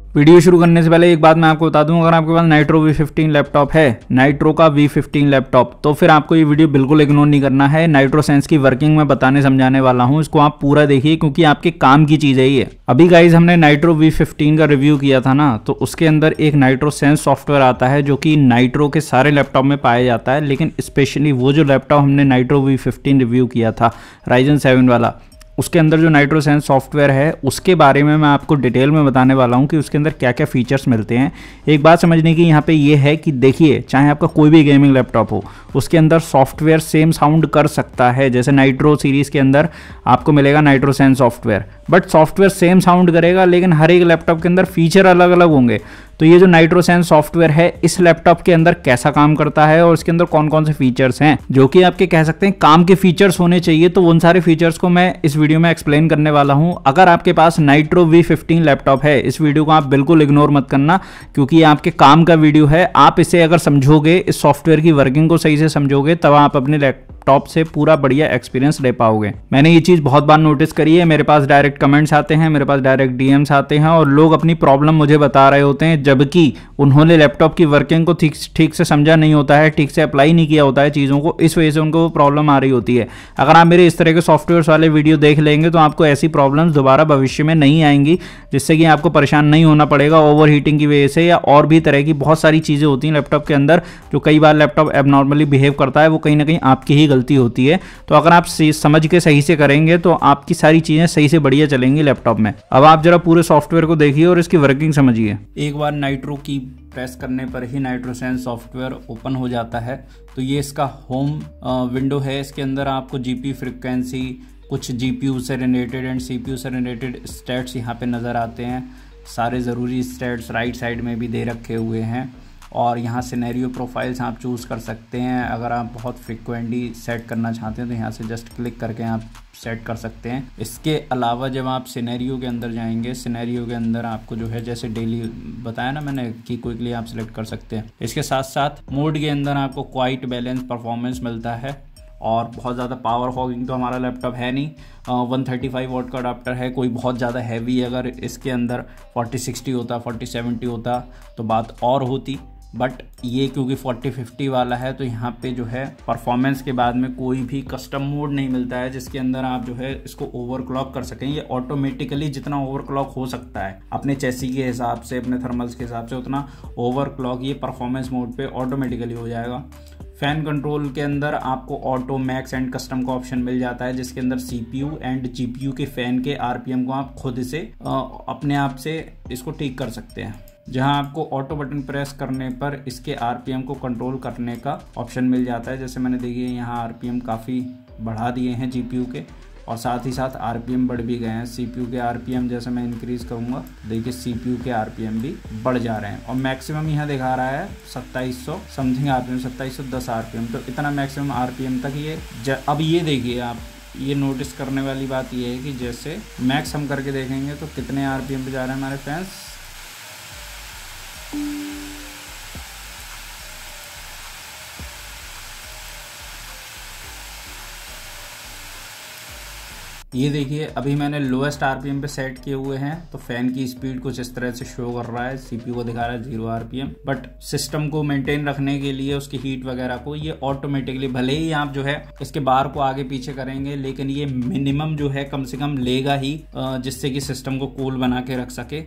Video शुरू करने से पहले एक बात मैं आपको बता दूं, अगर आपके पास नाइट्रो V15 लैपटॉप है, नाइट्रो का V15 लैपटॉप, तो फिर आपको ये वीडियो बिल्कुल इग्नोर नहीं करना है। नाइट्रो सेंस की वर्किंग मैं बताने समझाने वाला हूं, इसको आप पूरा देखिए क्योंकि आपके काम की चीज़ है ये। अभी गाइज हमने नाइट्रो V15 का रिव्यू किया था ना, तो उसके अंदर एक नाइट्रो सेंस सॉफ्टवेयर आता है जो कि नाइट्रो के सारे लैपटॉप में पाया जाता है, लेकिन स्पेशली वो जो लैपटॉप हमने नाइट्रो V15 रिव्यू किया था Ryzen 7 वाला, उसके अंदर जो नाइट्रो सेंस सॉफ्टवेयर है उसके बारे में मैं आपको डिटेल में बताने वाला हूं कि उसके अंदर क्या क्या फीचर्स मिलते हैं। एक बात समझने की यहाँ पे ये है कि देखिए, चाहे आपका कोई भी गेमिंग लैपटॉप हो, उसके अंदर सॉफ्टवेयर सेम साउंड कर सकता है। जैसे नाइट्रो सीरीज़ के अंदर आपको मिलेगा nitro sense software, but software same sound करेगा, लेकिन हर एक लैपटॉप के अंदर फीचर अलग अलग होंगे। तो ये जो नाइट्रो सेंस सॉफ्टवेयर है इस लैपटॉप के अंदर कैसा काम करता है और इसके अंदर कौन कौन से फीचर्स हैं जो कि आपके कह सकते हैं काम के फीचर्स होने चाहिए, तो उन सारे फीचर्स को मैं इस वीडियो में एक्सप्लेन करने वाला हूं। अगर आपके पास नाइट्रो V15 लैपटॉप है, इस वीडियो को आप बिल्कुल इग्नोर मत करना क्योंकि ये आपके काम का वीडियो है। आप इसे अगर समझोगे, इस सॉफ्टवेयर की वर्किंग को सही से समझोगे, तब आप अपने लैपटॉप से पूरा बढ़िया एक्सपीरियंस ले पाओगे। मैंने ये चीज़ बहुत बार नोटिस करी है, मेरे पास डायरेक्ट कमेंट्स आते हैं, मेरे पास डायरेक्ट DMs आते हैं और लोग अपनी प्रॉब्लम मुझे बता रहे होते हैं, जबकि उन्होंने लैपटॉप की वर्किंग को ठीक से समझा नहीं होता है, ठीक से अप्लाई नहीं किया होता है चीज़ों को, इस वजह से उनको वो प्रॉब्लम आ रही होती है। अगर आप मेरे इस तरह के सॉफ्टवेयर वाले वीडियो देख लेंगे तो आपको ऐसी प्रॉब्लम्स दोबारा भविष्य में नहीं आएंगी, जिससे कि आपको परेशान नहीं होना पड़ेगा ओवर हीटिंग की वजह से, या और भी तरह की बहुत सारी चीज़ें होती हैं लैपटॉप के अंदर जो कई बार लैपटॉप एबनॉर्मली बिहेव करता है, वो कहीं ना कहीं आपकी ही गलती होती है। तो अगर आप समझ के सही से करेंगे तो आपकी सारी चीज़ें सही से बढ़िया चलेंगी लैपटॉप में। अब आप जरा पूरे सॉफ्टवेयर को देखिए और इसकी वर्किंग समझिए। एक बार नाइट्रो की प्रेस करने पर ही नाइट्रो सेंस सॉफ्टवेयर ओपन हो जाता है। तो ये इसका होम विंडो है। इसके अंदर आपको GPU फ्रिक्वेंसी, कुछ GPU से रिलेटेड एंड CPU से रिलेटेड स्टैट्स यहाँ पे नज़र आते हैं। सारे ज़रूरी स्टैट्स राइट साइड में भी दे रखे हुए हैं और यहाँ सिनेरियो प्रोफाइल्स आप चूज़ कर सकते हैं। अगर आप बहुत फ्रिक्वेंटली सेट करना चाहते हैं तो यहाँ से जस्ट क्लिक करके आप सेट कर सकते हैं। इसके अलावा जब आप सिनेरियो के अंदर जाएंगे, सिनेरियो के अंदर आपको जो है जैसे डेली बताया ना मैंने कि क्विकली आप सिलेक्ट कर सकते हैं। इसके साथ साथ मोड के अंदर आपको क्वाइट बैलेंस परफॉर्मेंस मिलता है और बहुत ज़्यादा पावर हॉगिंग तो हमारा लैपटॉप है नहीं। 135 वॉट का अडाप्टर है। कोई बहुत ज़्यादा हैवी अगर इसके अंदर 4060 होता, 4070 होता तो बात और होती, बट ये क्योंकि 4050 वाला है तो यहाँ पे जो है परफॉर्मेंस के बाद में कोई भी कस्टम मोड नहीं मिलता है जिसके अंदर आप जो है इसको ओवरक्लॉक कर सकें। ये ऑटोमेटिकली जितना ओवरक्लॉक हो सकता है अपने चेसी के हिसाब से, अपने थर्मल्स के हिसाब से, उतना ओवरक्लॉक ये परफॉर्मेंस मोड पे ऑटोमेटिकली हो जाएगा। फैन कंट्रोल के अंदर आपको ऑटो, मैक्स एंड कस्टम का ऑप्शन मिल जाता है जिसके अंदर CPU एंड GPU के फैन के RPM को आप खुद से अपने आप से इसको ठीक कर सकते हैं। जहां आपको ऑटो बटन प्रेस करने पर इसके RPM को कंट्रोल करने का ऑप्शन मिल जाता है। जैसे मैंने देखिए यहाँ RPM काफ़ी बढ़ा दिए हैं GPU के और साथ ही साथ RPM बढ़ भी गए हैं। CPU के RPM जैसे मैं इंक्रीज़ करूँगा देखिए CPU के RPM भी बढ़ जा रहे हैं और मैक्सिमम यहाँ दिखा रहा है 2700 समथिंग RPM, 2710 RPM। तो इतना मैक्सिमम RPM तक ये अब ये देखिए आप, ये नोटिस करने वाली बात ये है कि जैसे मैक्स हम करके देखेंगे तो कितने RPM पे जा रहे हैं हमारे फैंस। ये देखिए अभी मैंने लोएस्ट RPM पे सेट किए हुए हैं तो फैन की स्पीड कुछ इस तरह से शो कर रहा है। CPU को दिखा रहा है 0 RPM, बट सिस्टम को मेंटेन रखने के लिए उसकी हीट वगैरह को ये ऑटोमेटिकली, भले ही आप जो है इसके बार को आगे पीछे करेंगे लेकिन ये मिनिमम जो है कम से कम लेगा ही, जिससे कि सिस्टम को कूल बना के रख सके।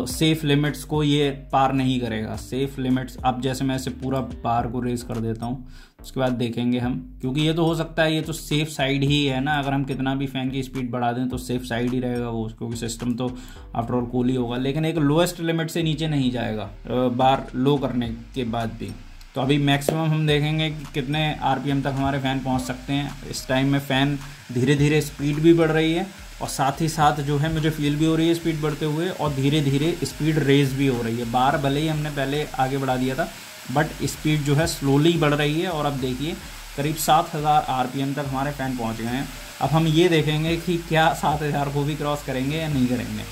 सेफ लिमिट्स को ये पार नहीं करेगा। सेफ लिमिट्स, अब जैसे मैं इसे पूरा बार को रेज कर देता हूँ उसके बाद देखेंगे हम, क्योंकि ये तो हो सकता है ये तो सेफ साइड ही है ना, अगर हम कितना भी फैन की स्पीड बढ़ा दें तो सेफ साइड ही रहेगा वो, क्योंकि सिस्टम तो आफ्टर ऑल कूल ही होगा, लेकिन एक लोएस्ट लिमिट से नीचे नहीं जाएगा बार लो करने के बाद भी। तो अभी मैक्सिमम हम देखेंगे कि कितने RPM तक हमारे फ़ैन पहुंच सकते हैं। इस टाइम में फ़ैन धीरे धीरे स्पीड भी बढ़ रही है और साथ ही साथ जो है मुझे फील भी हो रही है स्पीड बढ़ते हुए और धीरे धीरे स्पीड रेज भी हो रही है। बार भले ही हमने पहले आगे बढ़ा दिया था बट स्पीड जो है स्लोली बढ़ रही है और अब देखिए करीब 7000 RPM तक हमारे फ़ैन पहुंच गए हैं। अब हम ये देखेंगे कि क्या 7000 को भी क्रॉस करेंगे या नहीं करेंगे।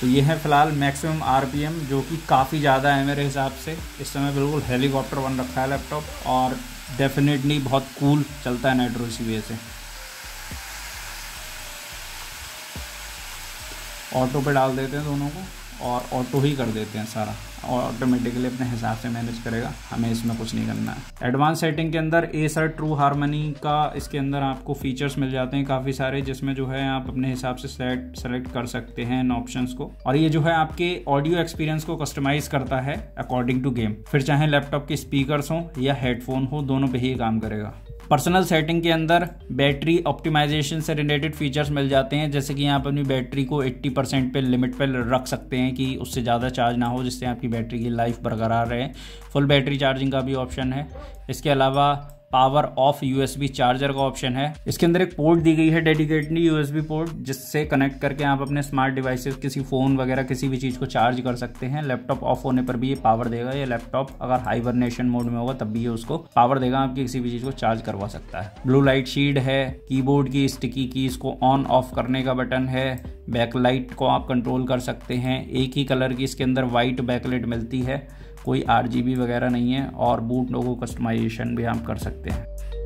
तो ये है फिलहाल मैक्सिमम RPM जो कि काफ़ी ज़्यादा है मेरे हिसाब से। इस समय बिल्कुल हेलीकॉप्टर बन रखा है लैपटॉप और डेफिनेटली बहुत कूल चलता है नाइट्रो इसी वजह से। ऑटो पे डाल देते हैं दोनों को और ऑटो ही कर देते हैं सारा, और ऑटोमेटिकली अपने हिसाब से मैनेज करेगा, हमें इसमें कुछ नहीं करना है। एडवांस सेटिंग के अंदर एसर ट्रू हारमनी का इसके अंदर आपको फीचर्स मिल जाते हैं काफ़ी सारे, जिसमें जो है आप अपने हिसाब से सेलेक्ट कर सकते हैं इन ऑप्शंस को, और ये जो है आपके ऑडियो एक्सपीरियंस को कस्टमाइज करता है अकॉर्डिंग टू गेम। फिर चाहे लैपटॉप के स्पीकर्स हों या हेडफोन हो, दोनों पे ही काम करेगा। पर्सनल सेटिंग के अंदर बैटरी ऑप्टिमाइजेशन से रिलेटेड फीचर्स मिल जाते हैं, जैसे कि आप अपनी बैटरी को 80% पे लिमिट पे रख सकते हैं कि उससे ज़्यादा चार्ज ना हो, जिससे आपकी बैटरी की लाइफ बरकरार रहे। फुल बैटरी चार्जिंग का भी ऑप्शन है। इसके अलावा पावर ऑफ यूएसबी चार्जर का ऑप्शन है। इसके अंदर एक पोर्ट दी गई है डेडिकेटली यूएसबी पोर्ट, जिससे कनेक्ट करके आप अपने स्मार्ट डिवाइसेस, किसी फ़ोन वगैरह किसी भी चीज़ को चार्ज कर सकते हैं। लैपटॉप ऑफ होने पर भी ये पावर देगा। ये लैपटॉप अगर हाइबरनेशन मोड में होगा तब भी ये उसको पावर देगा, आपकी किसी भी चीज़ को चार्ज करवा सकता है। ब्लू लाइट शील्ड है, कीबोर्ड की स्टिकी कीज को ऑन ऑफ करने का बटन है, बैकलाइट को आप कंट्रोल कर सकते हैं। एक ही कलर की इसके अंदर वाइट बैकलाइट मिलती है, कोई RGB वगैरह नहीं है, और बूट लोगो कस्टमाइजेशन भी हम कर सकते हैं।